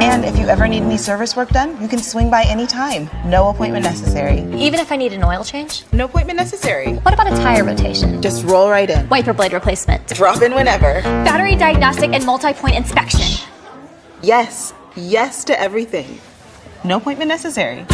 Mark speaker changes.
Speaker 1: And if you ever need any service work done, you can swing by anytime. No appointment necessary.
Speaker 2: Even if I need an oil change?
Speaker 1: No appointment necessary.
Speaker 2: What about a tire rotation?
Speaker 1: Just roll right in.
Speaker 2: Wiper blade replacement?
Speaker 1: Drop in whenever.
Speaker 2: Battery diagnostic and multi-point inspection?
Speaker 1: Yes. Yes to everything. No appointment necessary.